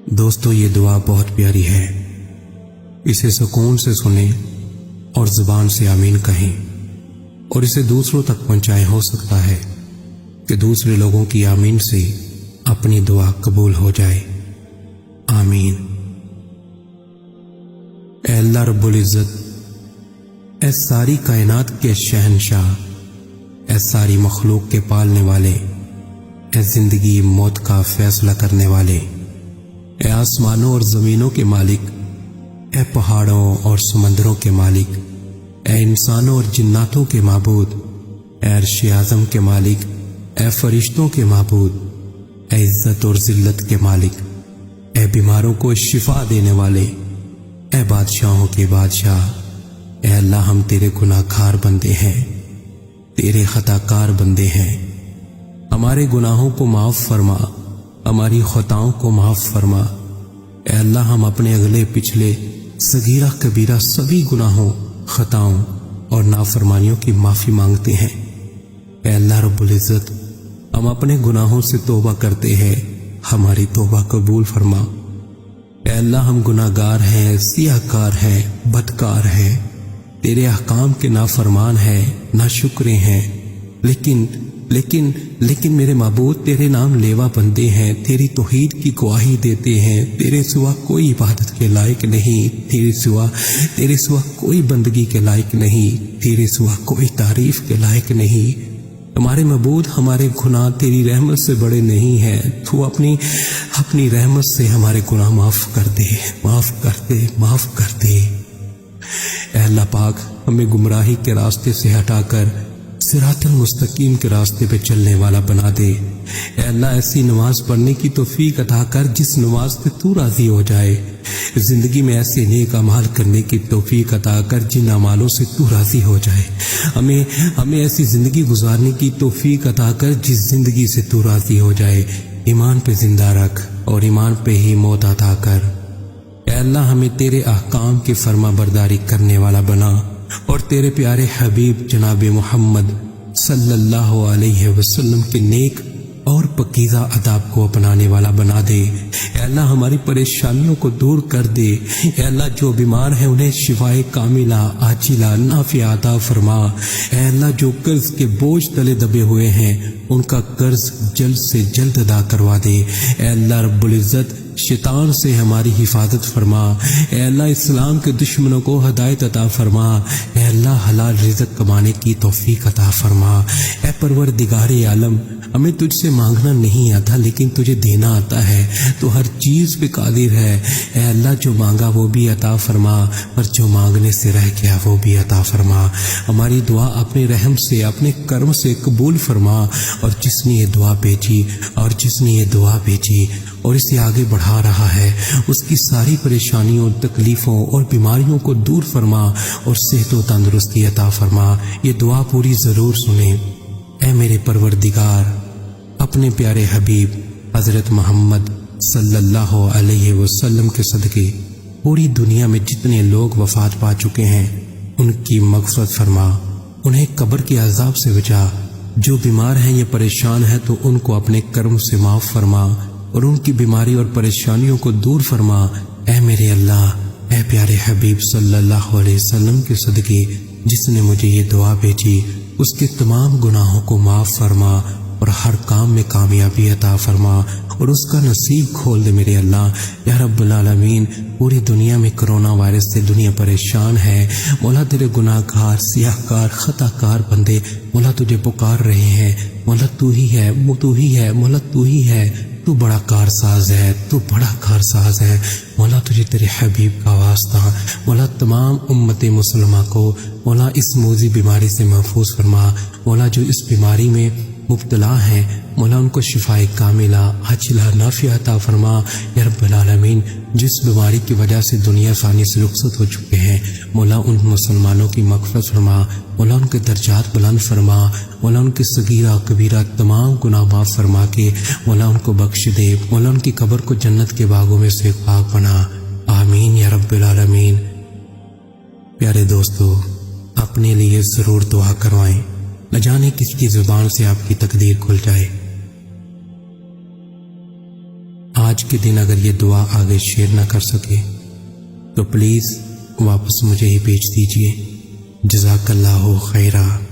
دوستو یہ دعا بہت پیاری ہے، اسے سکون سے سنیں اور زبان سے آمین کہیں اور اسے دوسروں تک پہنچائیں۔ ہو سکتا ہے کہ دوسرے لوگوں کی آمین سے اپنی دعا قبول ہو جائے۔ آمین۔ اے اللہ رب العزت، اے ساری کائنات کے شہنشاہ، اے ساری مخلوق کے پالنے والے، اے زندگی موت کا فیصلہ کرنے والے، اے آسمانوں اور زمینوں کے مالک، اے پہاڑوں اور سمندروں کے مالک، اے انسانوں اور جناتوں کے معبود، اے عرش اعظم کے مالک، اے فرشتوں کے معبود، اے عزت اور ذلت کے مالک، اے بیماروں کو شفا دینے والے، اے بادشاہوں کے بادشاہ، اے اللہ ہم تیرے گناہ گار بندے ہیں، تیرے خطا کار بندے ہیں۔ ہمارے گناہوں کو معاف فرما، ہماری خطاؤں کو معاف فرما۔ اے اللہ ہم اپنے اگلے پچھلے صغیرہ کبیرہ سبھی گناہوں، خطاؤں اور نافرمانیوں کی معافی مانگتے ہیں۔ اے اللہ رب العزت، ہم اپنے گناہوں سے توبہ کرتے ہیں، ہماری توبہ قبول فرما۔ اے اللہ ہم گناہ گار ہیں، سیاہ کار ہیں، بدکار ہیں، تیرے احکام کے نافرمان ہیں، ناشکرے ہیں، لیکن میرے معبود تیرے نام لیوا بندے ہیں، تیری توحید کی گواہی دیتے ہیں۔ تیرے سوا کوئی عبادت کے لائق نہیں، تیرے سوا کوئی بندگی کے لائق نہیں، تیرے سوا کوئی تعریف کے لائق نہیں۔ ہمارے معبود ہمارے گناہ تیری رحمت سے بڑے نہیں ہیں، تو اپنی رحمت سے ہمارے گناہ معاف کر دے، معاف کر دے، معاف کر دے۔ اے اللہ پاک ہمیں گمراہی کے راستے سے ہٹا کر صراط المستقیم کے راستے پہ چلنے والا بنا دے۔ اے اللہ ایسی نماز پڑھنے کی توفیق عطا کر جس نماز پہ تو راضی ہو جائے، زندگی میں ایسے نیک اعمال کرنے کی توفیق عطا کر جن اعمالوں سے تو راضی ہو جائے۔ ہمیں ایسی زندگی گزارنے کی توفیق عطا کر جس زندگی سے تو راضی ہو جائے۔ ایمان پہ زندہ رکھ اور ایمان پہ ہی موت عطا کر۔ اے اللہ ہمیں تیرے احکام کی فرما برداری کرنے والا بنا اور تیرے پیارے حبیب جناب محمد صلی اللہ علیہ وسلم کے نیک اور پکیزہ آداب کو اپنانے والا بنا دے۔ اے اللہ ہماری پریشانیوں کو دور کر دے۔ اے اللہ جو بیمار ہیں انہیں شفائے کاملہ عاجلہ نافعہ عطا فرما۔ اے اللہ جو قرض کے بوجھ تلے دبے ہوئے ہیں ان کا قرض جلد سے جلد ادا کروا دے۔ اے اللہ رب العزت شیطان سے ہماری حفاظت فرما۔ اے اللہ اسلام کے دشمنوں کو ہدایت عطا فرما۔ اے اللہ حلال رزق کمانے کی توفیق عطا فرما۔ اے پروردگار عالم ہمیں تجھ سے مانگنا نہیں آتا لیکن تجھے دینا آتا ہے، تو ہر چیز پہ قادر ہے۔ اے اللہ جو مانگا وہ بھی عطا فرما اور جو مانگنے سے رہ گیا وہ بھی عطا فرما۔ ہماری دعا اپنے رحم سے اپنے کرم سے قبول فرما، اور جس نے یہ دعا بھیجی اور اسے آگے بڑھا رہا ہے اس کی ساری پریشانیوں، تکلیفوں اور بیماریوں کو دور فرما اور صحت و تندرستی عطا فرما۔ یہ دعا پوری ضرور سنیں۔ اے میرے پروردگار، اپنے پیارے حبیب حضرت محمد صلی اللہ علیہ وسلم کے صدقے پوری دنیا میں جتنے لوگ وفات پا چکے ہیں ان کی مغفرت فرما، انہیں قبر کے عذاب سے بچا۔ جو بیمار ہیں یا پریشان ہیں تو ان کو اپنے کرم سے معاف فرما اور ان کی بیماری اور پریشانیوں کو دور فرما۔ اے میرے اللہ، اے پیارے حبیب صلی اللہ علیہ وسلم کے صدقے جس نے مجھے یہ دعا بھیجی اس کے تمام گناہوں کو معاف فرما اور ہر کام میں کامیابی عطا فرما اور اس کا نصیب کھول دے میرے اللہ۔ یا رب العالمین، پوری دنیا میں کرونا وائرس سے دنیا پریشان ہے، مولا تیرے گناہ گار، سیاہ کار، خطا کار بندے مولا تجھے پکار رہے ہیں۔ مولا تو ہی ہے، مولا تو ہی ہے، تو بڑا کارساز ہے، تو بڑا کارساز ہے۔ مولا تجھے تیرے حبیب کا واسطہ، مولا تمام امت مسلمہ کو مولا اس موذی بیماری سے محفوظ فرما۔ مولا جو اس بیماری میں مبتلا ہیں مولا ان کو شفائے کاملہ عاجلہ نافعہ عطا فرما۔ یا رب العالمین، جس بیماری کی وجہ سے دنیا فانی سے رخصت ہو چکے ہیں مولا ان مسلمانوں کی مغفرت فرما، مولا ان کے درجات بلند فرما، مولا ان کے صغیرہ کبیرہ تمام گناہ معاف فرما کے مولا ان کو بخش دے، مولا ان کی قبر کو جنت کے باغوں میں سے پاک بنا۔ آمین یا رب العالمین۔ پیارے دوستو، اپنے لیے ضرور دعا کروائیں، نہ جانے کس کی زبان سے آپ کی تقدیر کھل جائے۔ آج آج کے دن اگر یہ دعا آگے شیئر نہ کر سکے تو پلیز واپس مجھے ہی بھیج دیجیے۔ جزاک اللہ خیرہ۔